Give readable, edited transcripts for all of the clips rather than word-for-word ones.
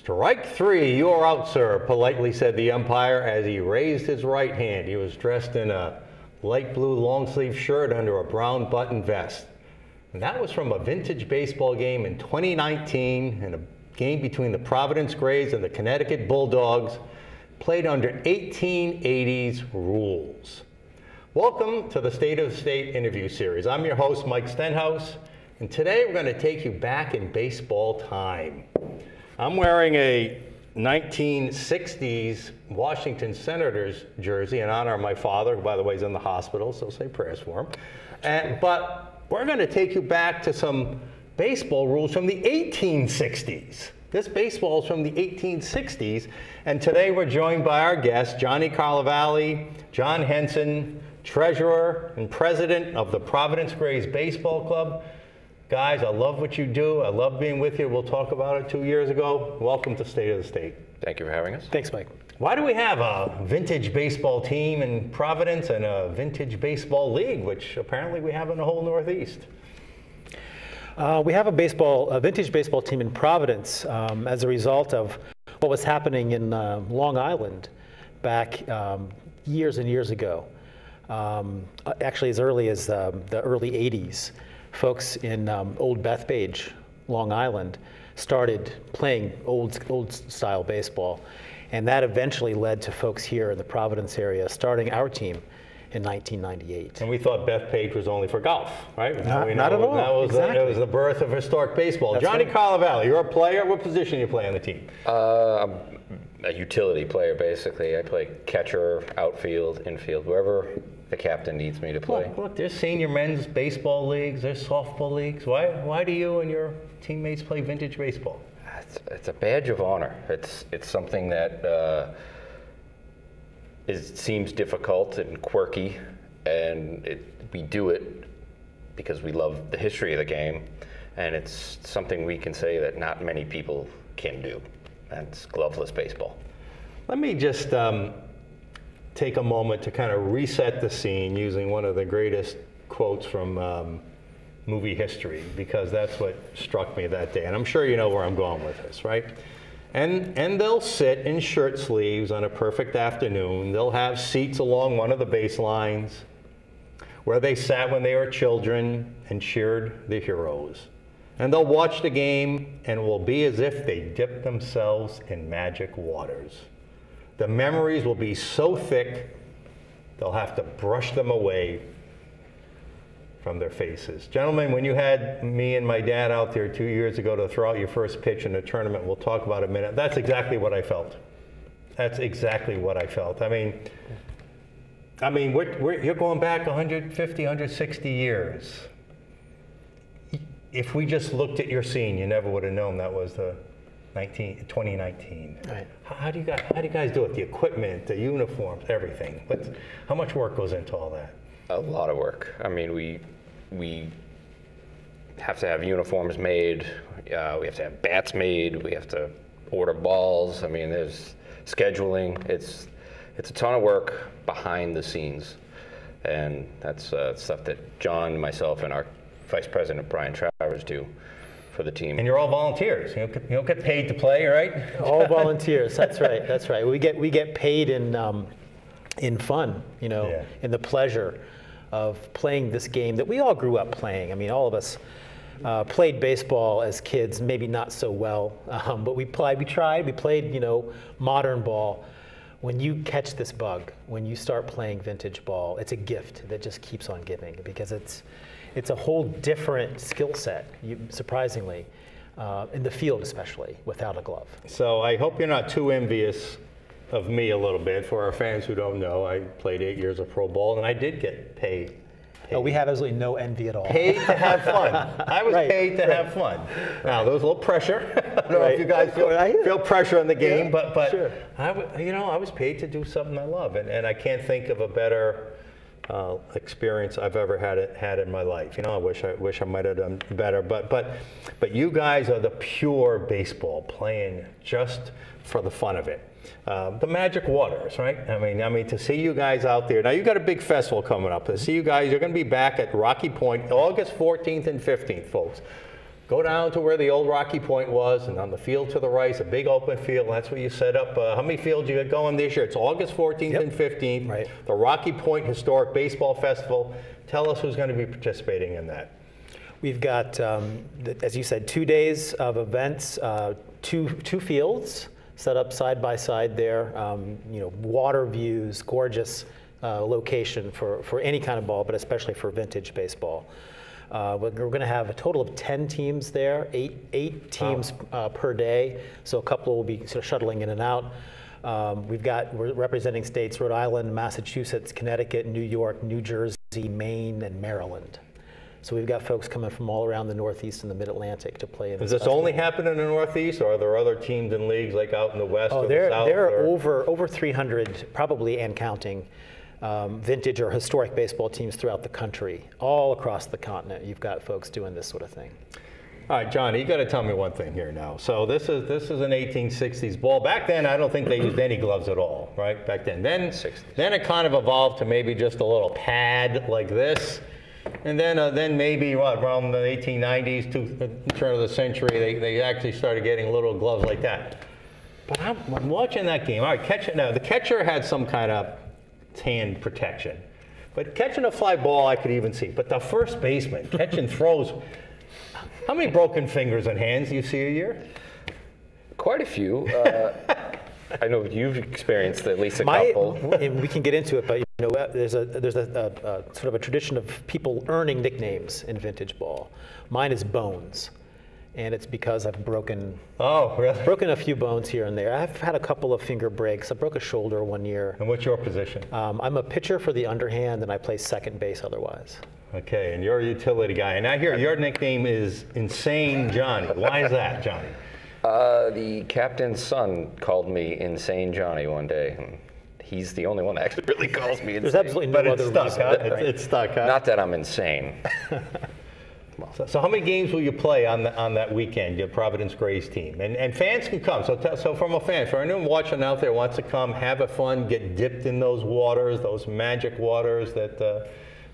Strike three, you're out, sir, politely said the umpire as he raised his right hand. He was dressed in a light blue long-sleeve shirt under a brown button vest. And that was from a vintage baseball game in 2019, in a game between the Providence Grays and the Connecticut Bulldogs, played under 1880s rules. Welcome to the State of the State interview series. I'm your host, Mike Stenhouse, and today we're going to take you back in baseball time. I'm wearing a 1960s Washington Senators jersey in honor of my father, who, by the way, is in the hospital, so say prayers for him. But we're going to take you back to some baseball rules from the 1860s. This baseball is from the 1860s, and today we're joined by our guest, Johnny Carlevale, John Hensen, treasurer and president of the Providence Grays Baseball Club. Guys, I love what you do. I love being with you. We'll talk about it 2 years ago. Welcome to State of the State. Thank you for having us. Thanks, Mike. Why do we have a vintage baseball team in Providence and a vintage baseball league, which apparently we have in the whole Northeast? We have a vintage baseball team in Providence as a result of what was happening in Long Island back years and years ago. Actually, as early as the early 80s. Folks in Old Bethpage, Long Island, started playing old style baseball, and that eventually led to folks here in the Providence area starting our team in 1998. And we thought Bethpage was only for golf, right? Not at all. Exactly. It was the birth of historic baseball. That's Johnny right. Carlevale, you're a player. What position do you play on the team? I'm a utility player, basically. I play catcher, outfield, infield, wherever the captain needs me to play. Look, there's senior men's baseball leagues, there's softball leagues. Why do you and your teammates play vintage baseball? It's a badge of honor. It's something that seems difficult and quirky, and we do it because we love the history of the game, and it's something we can say that not many people can do. That's gloveless baseball. Let me just take a moment to kind of reset the scene using one of the greatest quotes from movie history, because that's what struck me that day. And I'm sure you know where I'm going with this, right? And they'll sit in shirt sleeves on a perfect afternoon. They'll have seats along one of the baselines where they sat when they were children and cheered the heroes. And they'll watch the game and it will be as if they dipped themselves in magic waters. The memories will be so thick, they'll have to brush them away from their faces. Gentlemen, when you had me and my dad out there 2 years ago to throw out your first pitch in a tournament, we'll talk about it in a minute, that's exactly what I felt. That's exactly what I felt. I mean, you're going back 150, 160 years. If we just looked at your scene, you never would have known that was the 2019. Right. How do you guys do it? The equipment, the uniforms, everything. How much work goes into all that? A lot of work. I mean, we have to have uniforms made. We have to have bats made. We have to order balls. I mean, there's scheduling. It's a ton of work behind the scenes, and that's stuff that John, myself, and our Vice President Brian Travers do for the team. And you're all volunteers. You don't get paid to play, right? All volunteers. That's right. That's right. We get paid in fun, Yeah. in the pleasure of playing this game that we all grew up playing. I mean, all of us played baseball as kids, maybe not so well, but we tried. We played, modern ball. When you catch this bug, when you start playing vintage ball, it's a gift that just keeps on giving, because it's a whole different skill set, surprisingly, in the field especially, without a glove. So I hope you're not too envious of me a little bit. For our fans who don't know, I played 8 years of pro ball, and I did get paid. Oh, we have absolutely no envy at all. Paid to have fun. I was paid to have fun. Now, there was a little pressure. I don't know if you guys feel pressure in the game, but sure. I was paid to do something I love, and I can't think of a better experience I've ever had in my life. I wish I might have done better, but you guys are the pure baseball, playing just for the fun of it. The Magic Waters, right? I mean, to see you guys out there. Now, you got a big festival coming up. To see you guys, you're going to be back at Rocky Point August 14th and 15th, folks. go down to where the old Rocky Point was, and on the field to the right, it's a big open field. And that's where you set up. How many fields you got going this year? It's August 14th and 15th. Right. The Rocky Point Historic Baseball Festival. Tell us who's going to be participating in that. We've got, as you said, 2 days of events, two fields set up side by side there. Water views, gorgeous location for any kind of ball, but especially for vintage baseball. We're going to have a total of 10 teams there, eight teams per day. So a couple will be sort of shuttling in and out. We're representing states: Rhode Island, Massachusetts, Connecticut, New York, New Jersey, Maine, and Maryland. So we've got folks coming from all around the Northeast and the Mid-Atlantic to play in this. Does this only happen in the Northeast, or are there other teams and leagues like out in the West or the South? There are over 300, probably and counting, vintage or historic baseball teams throughout the country, all across the continent. You've got folks doing this sort of thing. All right, Johnny, you got to tell me one thing here now. So this is an 1860s ball. Back then, I don't think they used any gloves at all, right? Back then. Then it kind of evolved to maybe just a little pad like this. And then maybe around the 1890s, to turn of the century, they actually started getting little gloves like that. But I'm watching that game. All right, now the catcher had some kind of hand protection. But catching a fly ball, I could even see. But the first baseman, catching throws, how many broken fingers and hands do you see a year? Quite a few. I know you've experienced at least a couple. And we can get into it, but there's a sort of a tradition of people earning nicknames in vintage ball. Mine is Bones, and it's because I've broken a few bones here and there. I've had a couple of finger breaks. I broke a shoulder one year. And what's your position? I'm a pitcher for the underhand, and I play second base otherwise. Okay, and you're a utility guy. And I hear your nickname is Insane Johnny. Why is that, Johnny? The captain's son called me Insane Johnny one day. And he's the only one that actually really calls me insane. There's absolutely no other reason. It's stuck, huh? Not that I'm insane. So how many games will you play on that weekend, your Providence Grays team? And fans can come. So from a fan, for anyone watching out there wants to come, have a fun, get dipped in those waters, those magic waters that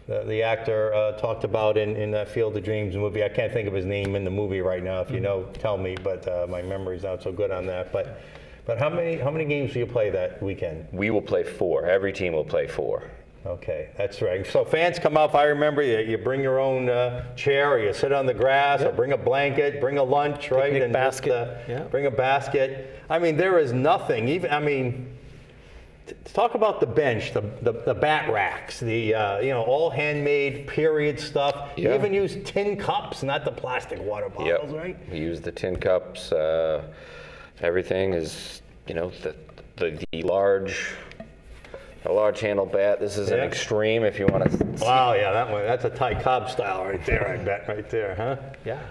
the actor talked about in that Field of Dreams movie. I can't think of his name in the movie right now. If you know, tell me. But my memory's not so good on that. But how many games do you play that weekend? We will play 4. Every team will play 4. Okay, that's right. So fans come up. I remember you bring your own chair, or you sit on the grass, or bring a blanket, bring a lunch, right? Picnic and basket. Just, bring a basket. I mean, there is nothing. Talk about the bench, the bat racks, all handmade period stuff. Yeah. You even use tin cups, not the plastic water bottles, right? We use the tin cups. Everything is, the large handle bat. This is an extreme if you want to see. Wow, yeah, that's a Ty Cobb style right there, I bet, right there, huh? Yeah.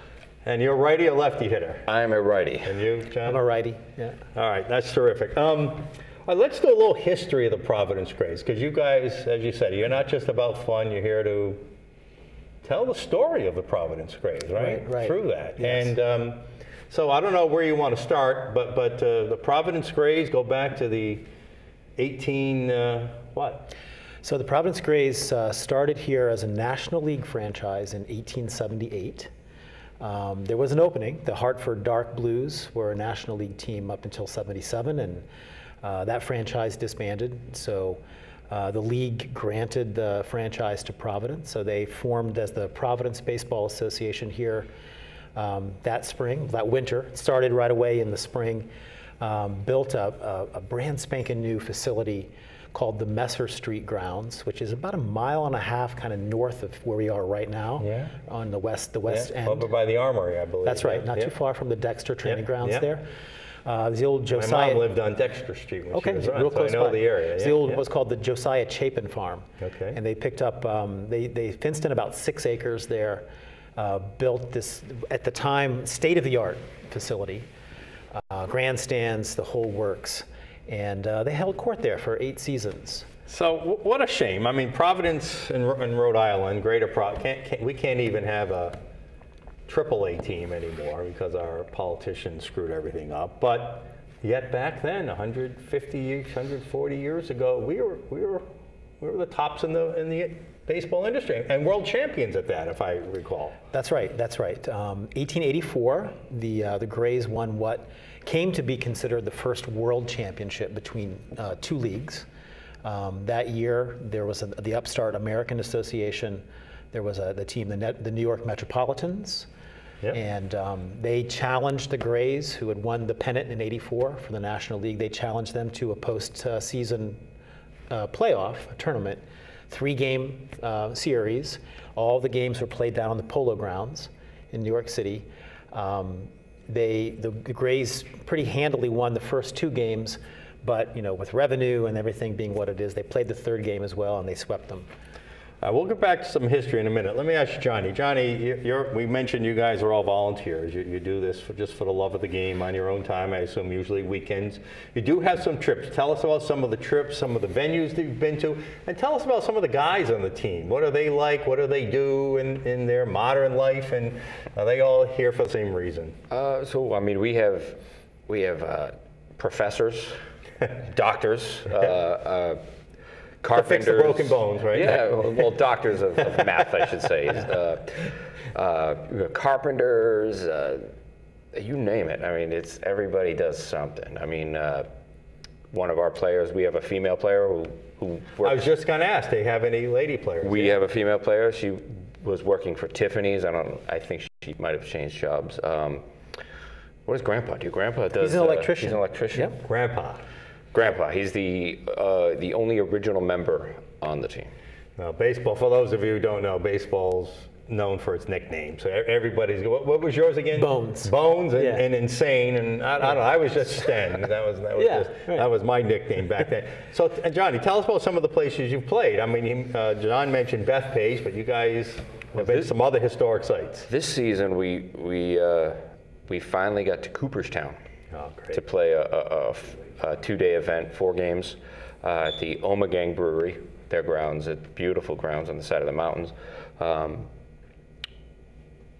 And you're righty or lefty hitter? I'm a righty. And you, John? I'm a righty, yeah. All right, that's terrific. All right, let's do a little history of the Providence Grays, because you guys, as you said, you're not just about fun, you're here to tell the story of the Providence Grays, right? Right. Through that. Yes. And so I don't know where you want to start, but the Providence Grays go back to the what? So the Providence Grays started here as a National League franchise in 1878. There was an opening. The Hartford Dark Blues were a National League team up until '77, and that franchise disbanded. So the league granted the franchise to Providence. So they formed as the Providence Baseball Association here that winter. It started right away in the spring. Built a brand spanking new facility called the Messer Street Grounds, which is about 1.5 miles kind of north of where we are right now, on the west end. Over by the Armory, I believe. That's right, not too far from the Dexter training grounds there. The old Josiah. My mom lived on Dexter Street when she was on, real close so I know by. the area. The old was called the Josiah Chapin Farm. Okay. And they picked up, they fenced in about 6 acres there, built this, at the time, state-of-the-art facility. Grandstands, the whole works, and they held court there for 8 seasons. So what a shame. I mean, Providence and Rhode Island, we can't even have a AAA team anymore because our politicians screwed everything up. But yet back then, 150 years, 140 years ago, we were the tops in the baseball industry, and world champions at that, if I recall. That's right. That's right. 1884, the Grays won what came to be considered the first world championship between two leagues. That year, there was the upstart American Association. There was the team, the New York Metropolitans, Yep. and they challenged the Grays, who had won the pennant in '84 for the National League. They challenged them to a post-season playoff tournament, 3-game series. All the games were played down on the Polo Grounds in New York City. The Grays pretty handily won the first 2 games, but with revenue and everything being what it is, they played the 3rd game as well, and they swept them. We'll get back to some history in a minute. Let me ask you, Johnny. Johnny, we mentioned you guys are all volunteers. You do this just for the love of the game on your own time, I assume usually weekends. You do have some trips. Tell us about some of the trips, some of the venues that you've been to, and tell us about some of the guys on the team. What are they like? What do they do in their modern life? And are they all here for the same reason? So, I mean, we have professors, doctors, carpenters. To fix the broken bones, right? Yeah, well, doctors of math, I should say. Carpenters, you name it. I mean, everybody does something. I mean, one of our players, we have a female player who works. I was just going to ask, do they have any lady players? We have a female player. She was working for Tiffany's. I think she might have changed jobs. What does Grandpa do? Grandpa does. He's an electrician. He's an electrician. Yep. Grandpa. He's the only original member on the team. Now, baseball, for those of you who don't know, baseball's known for its nickname. So everybody's, what was yours again? Bones. Bones and, Yeah. and Insane, and I don't know, I was just Sten. Yeah, right. That was my nickname back then. So, Johnny, tell us about some of the places you've played. I mean, John mentioned Bethpage, but you guys have been to some other historic sites. This season, we finally got to Cooperstown Great. to play a 2-day event, 4 games, at the Omegang Brewery. Their grounds, beautiful grounds on the side of the mountains.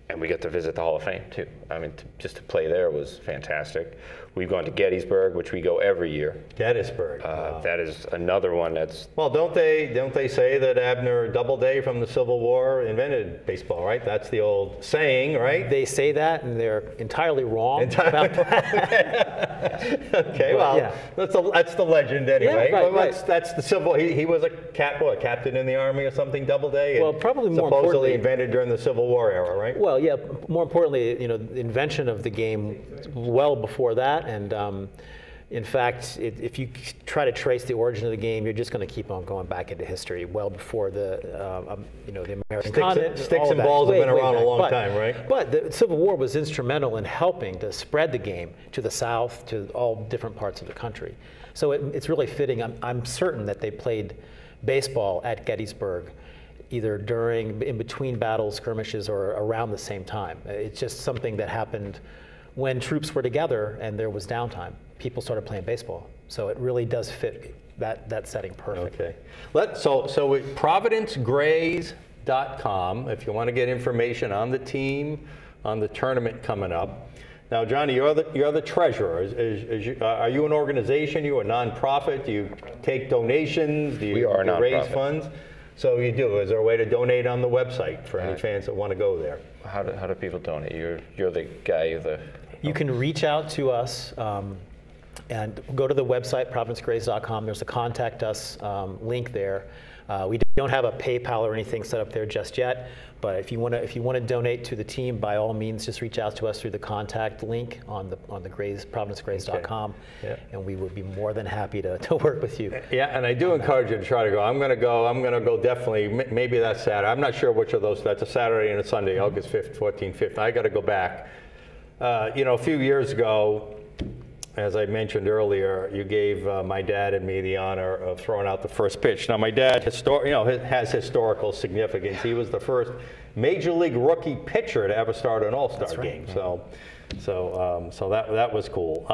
And we got to visit the Hall of Fame too. I mean, just to play there was fantastic. We've gone to Gettysburg, which we go every year. Gettysburg. That is another one that's. Well, don't they say that Abner Doubleday from the Civil War invented baseball, right? That's the old saying, right? They say that, and they're entirely wrong about that. Okay, well, yeah. that's the legend anyway. Yeah, right, Well, right. That's the Civil. He was a captain in the Army or something, Doubleday. Well, probably more supposedly importantly, invented during the Civil War era, right? Well, yeah. More importantly, the invention of the game well before that, and in fact, if you try to trace the origin of the game, you're just going to keep on going back into history, well before the American continent. Sticks and balls have been around a long time, right? But the Civil War was instrumental in helping to spread the game to the South, to all different parts of the country. So it's really fitting. I'm certain that they played baseball at Gettysburg, either in between battles, skirmishes, or around the same time. It's just something that happened when troops were together and there was downtime. People started playing baseball. So it really does fit that setting perfectly. Okay. So at providencegrays.com, if you want to get information on the team, on the tournament coming up. Now, Johnny, you're the treasurer. Are you an organization? You a nonprofit? Do you take donations? Do We are a you raise nonprofit. funds? So you do. Is there a way to donate on the website for any fans that want to go there? How do people donate? You're the guy. You can reach out to us and go to the website, providencegrays.com. There's a contact us link there. We don't have a PayPal or anything set up there just yet, but if you want to donate to the team, by all means, just reach out to us through the contact link on the Grays, providencegrays.com, Okay. Yeah. and we would be more than happy to work with you. Yeah, and I do encourage you to try to go. I'm going to go definitely. Maybe that's Saturday. I'm not sure which of those. That's a Saturday and a Sunday, August 5th, 14th, 15th. I got to go back. A few years ago, as I mentioned earlier, you gave my dad and me the honor of throwing out the first pitch. Now, my dad, has historical significance. He was the first major league rookie pitcher to ever start an All-Star game. So that was cool.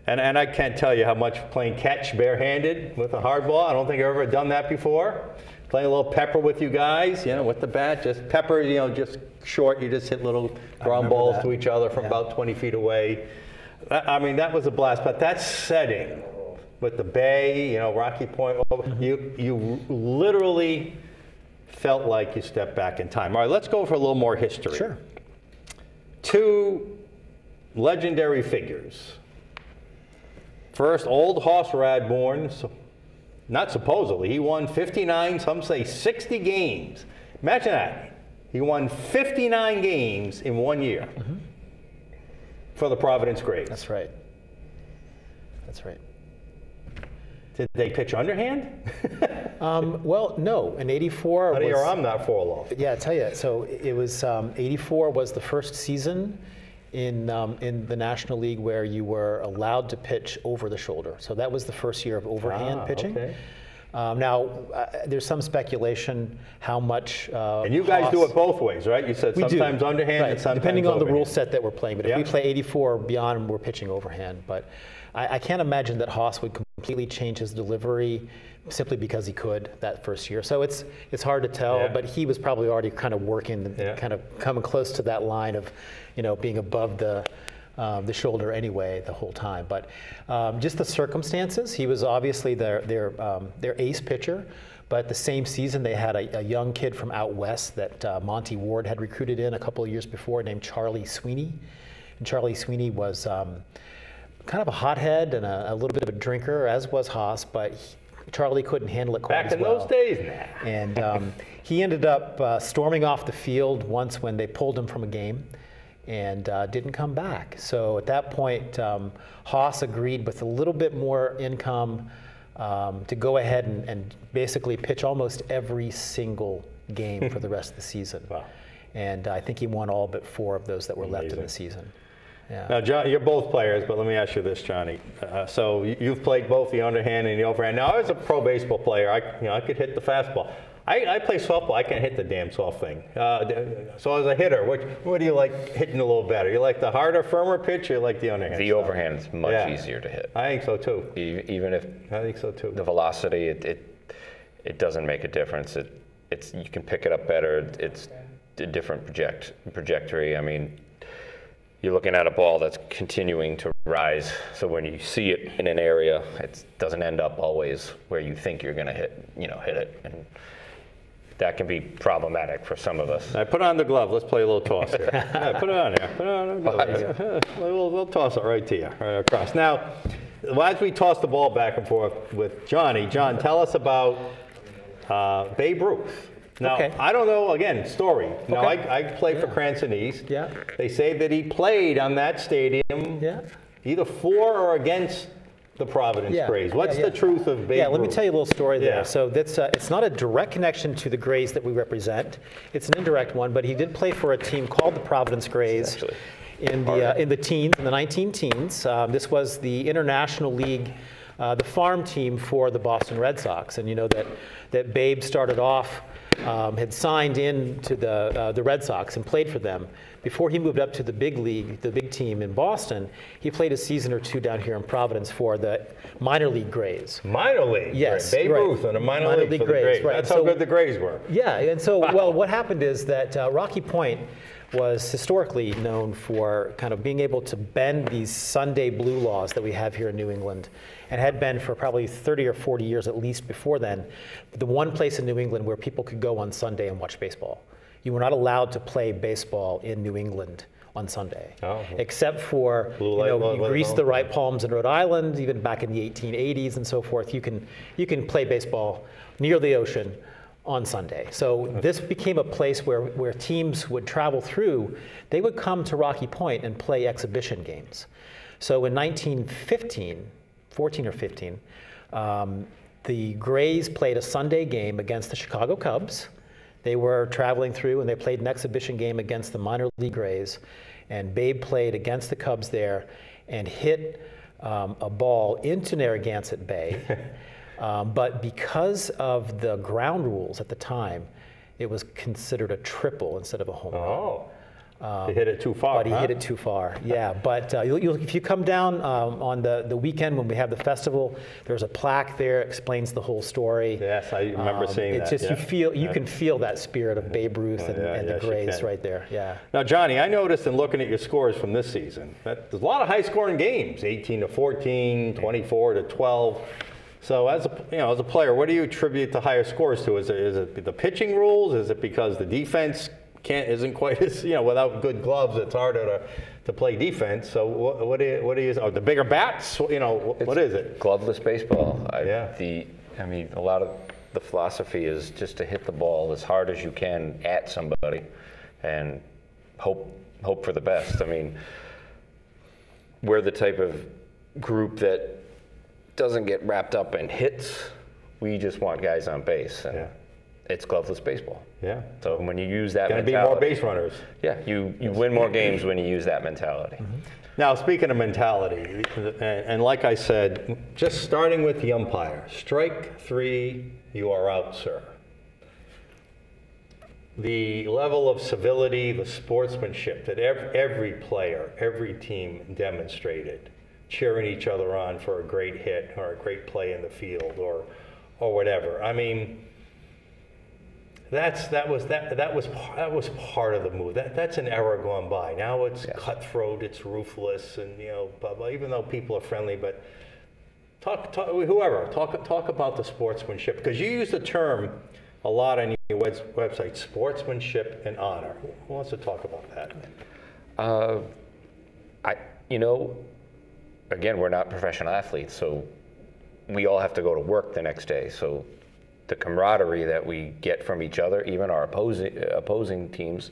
And I can't tell you how much playing catch barehanded with a hard ball. I don't think I've ever done that before. Playing a little pepper with you guys, with the bat, just pepper, just short. You just hit little ground balls to each other from about 20 feet away. I mean, that was a blast. But that setting with the bay, Rocky Point, you literally felt like you stepped back in time. All right, let's go for a little more history. Sure. Two legendary figures. First, old Hoss Radbourne, not supposedly, he won 59, some say 60 games. Imagine that. He won 59 games in 1 year for the Providence Grays. That's right. That's right. Did they pitch underhand? Well, no. In '84, How do your arm not fall off? yeah, I tell you. So it was '84 was the first season in the National League where you were allowed to pitch over the shoulder. So that was the first year of overhand pitching. Okay. Now, there's some speculation how much. And you guys do it both ways, right? You said sometimes underhand and sometimes depending on the overhand. rule set that we're playing. But if we play 84 beyond, we're pitching overhand. But I can't imagine that Hoss would completely change his delivery simply because he could that first year. So it's hard to tell. But he was probably already kind of working, kind of coming close to that line of, being above the shoulder anyway the whole time. But just the circumstances, he was obviously their ace pitcher. But the same season, they had a young kid from out west that Monty Ward had recruited in a couple of years before named Charlie Sweeney. And Charlie Sweeney was kind of a hothead and a little bit of a drinker, as was Hoss, but Charlie couldn't handle it quite Back as well. in those days now. And he ended up storming off the field once when they pulled him from a game and didn't come back. So at that point, Hoss agreed with a little bit more income to go ahead and basically pitch almost every single game for the rest of the season. Wow. And I think he won all but 4 of those that were left in the season. Yeah. Now, John, you're both players, but let me ask you this, Johnny. So you've played both the underhand and the overhand. Now, I was a pro baseball player. I could hit the fastball. I play softball. I can't hit the damn soft thing. So as a hitter, what do you like hitting a little better? You like the harder, firmer pitch, or you like the underhand? The overhand is much easier to hit. I think so too. Even if I think so too. The velocity, it doesn't make a difference. You can pick it up better. It's a different trajectory. I mean, you're looking at a ball that's continuing to rise. So when you see it in an area, it doesn't end up always where you think you're going to hit it. And that can be problematic for some of us. All right, put on the glove. Let's play a little toss here. Yeah, put it on there. Put it on the glove. We'll toss it right to you, right across. Now, as we toss the ball back and forth with Johnny, John, tell us about Babe Ruth. Now, I don't know, again, story. Now, I played for Cranston East. Yeah. They say that he played on that stadium either for or against the Providence Grays. What's the truth of Babe Ruth? Yeah, let me tell you a little story there. So that's it's not a direct connection to the Grays that we represent. It's an indirect one, but he did play for a team called the Providence Grays in the teens, in the 19-teens. This was the International League, the farm team for the Boston Red Sox. And you know that Babe started off, had signed in to the Red Sox and played for them. Before he moved up to the big league, the big team in Boston, he played a season or two down here in Providence for the minor league Grays. Minor league? Yes. Babe Ruth and a minor league for the Grays. Right. That's how good the Grays were. Yeah, and so, well, what happened is that Rocky Point was historically known for kind of being able to bend these Sunday blue laws that we have here in New England, and had been for probably 30 or 40 years at least before then, the one place in New England where people could go on Sunday and watch baseball. You were not allowed to play baseball in New England on Sunday, except for you grease the right palms in Rhode Island, even back in the 1880s and so forth. You can play baseball near the ocean on Sunday. So this became a place where teams would travel through. They would come to Rocky Point and play exhibition games. So in 1915, 14 or 15, the Grays played a Sunday game against the Chicago Cubs. They were traveling through and they played an exhibition game against the minor league Grays. And Babe played against the Cubs there and hit a ball into Narragansett Bay. But because of the ground rules at the time, it was considered a triple instead of a home run. He hit it too far. But he hit it too far, yeah. But if you come down on the weekend when we have the festival, there's a plaque there, explains the whole story. Yes, I remember seeing that. It's just you can feel that spirit of Babe Ruth and the Grays right there. Yeah. Now, Johnny, I noticed in looking at your scores from this season that there's a lot of high-scoring games: 18 to 14, 24 to 12. So as a player, what do you attribute the higher scores to? Is it the pitching rules? Is it because the defense isn't quite as, without good gloves, it's harder to play defense? So what do you the bigger bats? What is it? Gloveless baseball. Yeah. A lot of the philosophy is just to hit the ball as hard as you can at somebody, and hope for the best. I mean, we're the type of group that doesn't get wrapped up in hits. We just want guys on base, and it's gloveless baseball. Yeah. So when you use that mentality, mentality, be more base runners. Yeah, you win more games when you use that mentality. Mm-hmm. Now, speaking of mentality, and like I said, just starting with the umpire, strike 3, you are out, sir. The level of civility, the sportsmanship that every player, every team demonstrated, cheering each other on for a great hit or a great play in the field or whatever. I mean, that was part of the move. That's an era gone by. Now it's cutthroat, it's ruthless, and blah, blah, even though people are friendly, but talk about the sportsmanship, because you use the term a lot on your website, sportsmanship and honor. Who wants to talk about that? Again, we're not professional athletes, so we all have to go to work the next day. So the camaraderie that we get from each other, even our opposing teams,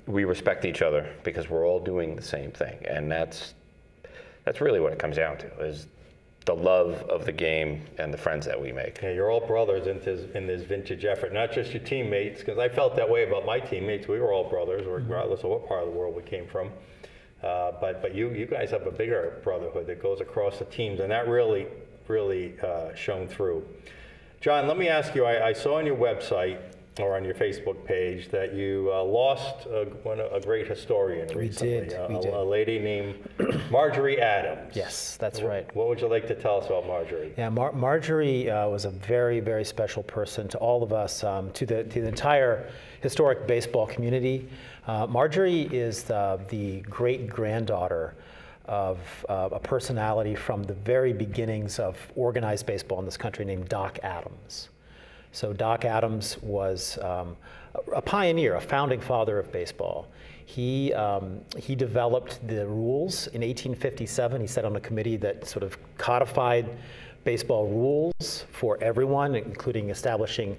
we respect each other because we're all doing the same thing, and that's really what it comes down to, is the love of the game and the friends that we make. Yeah, you're all brothers in this vintage effort, not just your teammates, because I felt that way about my teammates. We were all brothers, regardless of what part of the world we came from. But you guys have a bigger brotherhood that goes across the teams, and that really shone through. John, let me ask you, I saw on your website or on your Facebook page that you lost a great historian recently. We did. A lady named Marjorie Adams. Yes, that's right. What would you like to tell us about Marjorie? Yeah, Marjorie was a very, very special person to all of us, to the entire historic baseball community. Marjorie is the great-granddaughter of a personality from the very beginnings of organized baseball in this country named Doc Adams. So Doc Adams was a pioneer, a founding father of baseball. He developed the rules in 1857. He sat on a committee that sort of codified baseball rules for everyone, including establishing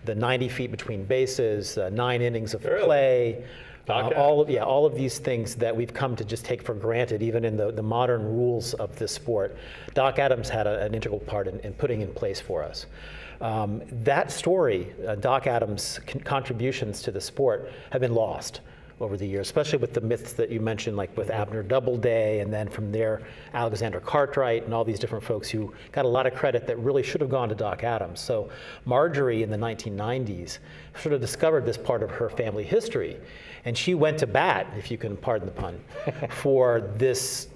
the 90 feet between bases, 9 innings of play, all of these things that we've come to just take for granted, even in the modern rules of this sport. Doc Adams had an integral part in putting in place for us. That story, Doc Adams' contributions to the sport, have been lost over the years, especially with the myths that you mentioned, like with Abner Doubleday, and then from there, Alexander Cartwright, and all these different folks who got a lot of credit that really should have gone to Doc Adams. So Marjorie, in the 1990s, sort of discovered this part of her family history, and she went to bat, if you can pardon the pun, for this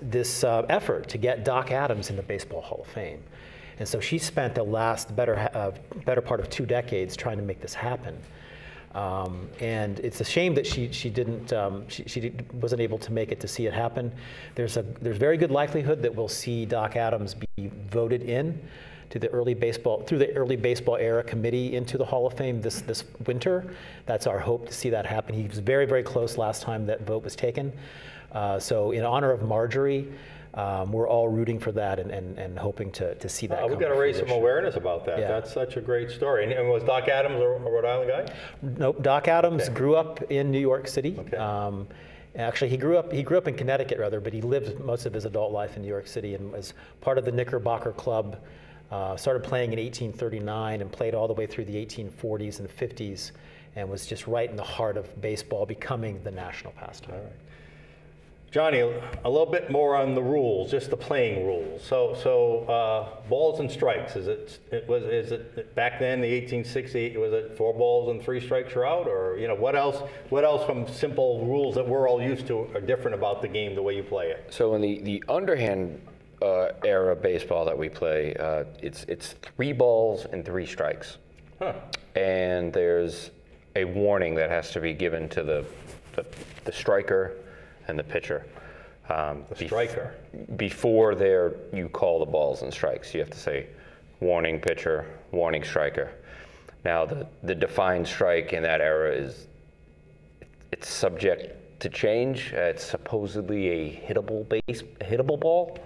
effort to get Doc Adams in the Baseball Hall of Fame. And so she spent the better part of 2 decades trying to make this happen. And it's a shame that she wasn't able to make it to see it happen. There's very good likelihood that we'll see Doc Adams be voted in to the early baseball era committee into the Hall of Fame this winter. That's our hope, to see that happen. He was very, very close last time that vote was taken. So in honor of Marjorie, we're all rooting for that and hoping to see that. We've got to raise some awareness about that. Yeah. That's such a great story. And was Doc Adams a Rhode Island guy? Nope. Doc Adams grew up in New York City. Okay. Actually, he grew up in Connecticut, rather, but he lived most of his adult life in New York City and was part of the Knickerbocker Club. Started playing in 1839 and played all the way through the 1840s and 50s, and was just right in the heart of baseball, becoming the national pastime. All right. Johnny, a little bit more on the rules, just the playing rules. So balls and strikes. Is it back then, the 1860? Was it 4 balls and 3 strikes you're out, or what else? What else from simple rules that we're all used to are different about the game, the way you play it? So in the underhand era of baseball that we play, it's 3 balls and 3 strikes, and there's a warning that has to be given to the striker and the pitcher. The striker. Before there, you call the balls and strikes. You have to say, warning pitcher, warning striker. Now, the defined strike in that era it's subject to change. It's supposedly a hittable ball.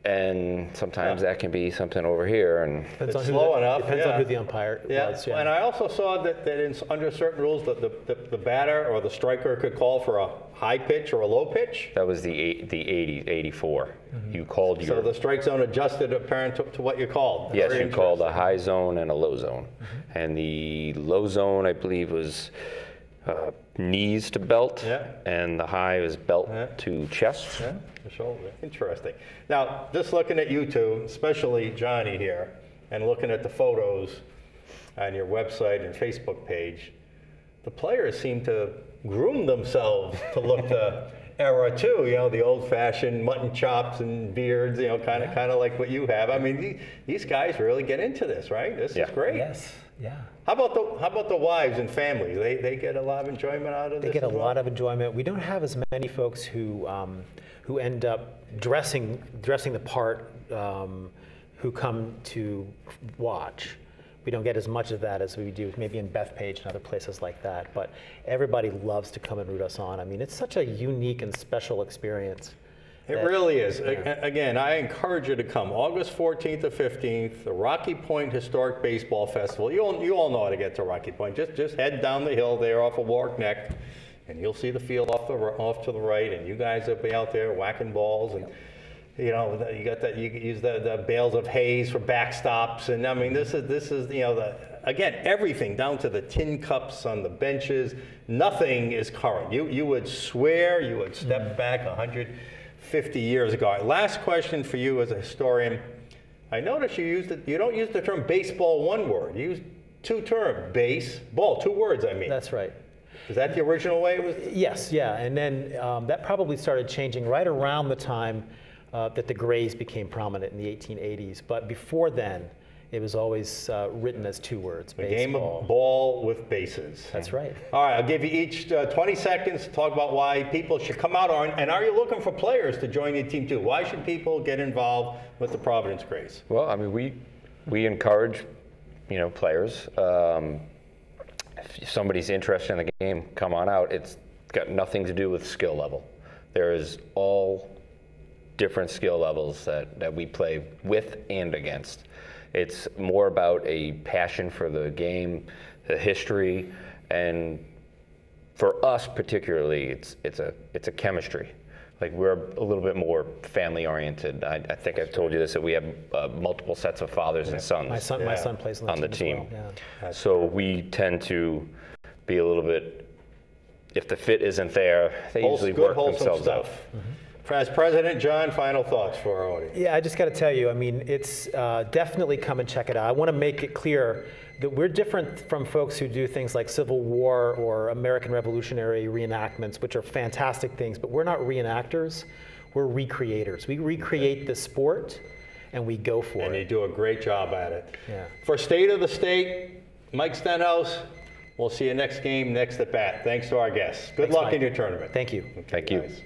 And sometimes that can be something over here, and Depends It's slow enough. Depends on who the umpire was. And I also saw that under certain rules, the batter or the striker could call for a high pitch or a low pitch. that was the 84. You called So your the strike zone adjusted apparent to what you called. yes, Very you called a interesting. high zone and a low zone, and the low zone I believe was knees to belt, Yeah. and the high was belt Yeah. to chest. Yeah, the shoulder. Interesting. Now, just looking at you two, especially Johnny here, and looking at the photos on your website and Facebook page, the players seem to groom themselves to look the era too. You know, the old-fashioned mutton chops and beards. You know, kind of like what you have. I mean, these guys really get into this, right? This Yeah. is great. Yes. Yeah. How about the wives and family? They get a lot of enjoyment out of this. They get a as well? lot of enjoyment. We don't have as many folks who end up dressing the part, who come to watch. We don't get as much of that as we do maybe in Bethpage and other places like that. But everybody loves to come and root us on. I mean, it's such a unique and special experience. It really is. Again, I encourage you to come. August 14th to 15th, the Rocky Point Historic Baseball Festival. You all know how to get to Rocky Point. Just head down the hill there off of Warwick Neck, and you'll see the field off to the right, and you guys will be out there whacking balls. And you know, you got that. You can use the bales of hays for backstops, and I mean, this is you know, again, everything down to the tin cups on the benches. Nothing is current. You would swear you would step back 150 years ago. Last question for you as a historian. I noticed you don't use the term baseball one word. You use two terms, baseball, 2 words, I mean. That's right. Is that the original way it was? Yes, yeah, and then that probably started changing right around the time that the Grays became prominent in the 1880s. But before then, it was always written as 2 words, A baseball. game of ball with bases. That's right. All right, I'll give you each 20 seconds to talk about why people should come out. And are you looking for players to join your team too? Why should people get involved with the Providence Grays? Well, I mean, we encourage, you know, players. If somebody's interested in the game, come on out. It's got nothing to do with skill level. There is all different skill levels that we play with and against. It's more about a passion for the game, the history, and for us particularly, it's a chemistry. Like, we're a little bit more family oriented. I think I've told you this, that we have multiple sets of fathers and sons. My son plays on the team. as well, yeah. So we tend to be a little bit, if the fit isn't there, they usually Good, work wholesome themselves stuff. out. As President, John, final thoughts for our audience. Yeah, I just got to tell you, I mean, it's definitely come and check it out. I want to make it clear that we're different from folks who do things like Civil War or American Revolutionary reenactments, which are fantastic things, but we're not reenactors, we're recreators. We recreate the sport and we go for And it. you do a great job at it. Yeah. For State of the State, Mike Stenhouse, we'll see you next game, next at bat. Thanks to our guests. Good Thanks, luck Mike. in your tournament. Thank you. Thank you. Guys.